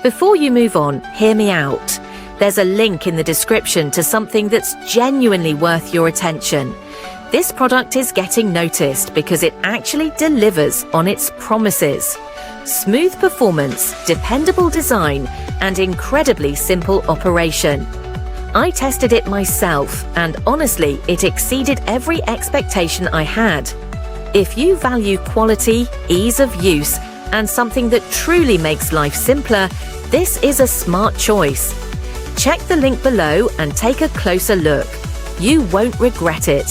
Before you move on, hear me out. There's a link in the description to something that's genuinely worth your attention. This product is getting noticed because it actually delivers on its promises. Smooth performance, dependable design, and incredibly simple operation. I tested it myself, and honestly, it exceeded every expectation I had. If you value quality, ease of use, and something that truly makes life simpler, this is a smart choice. Check the link below and take a closer look. You won't regret it.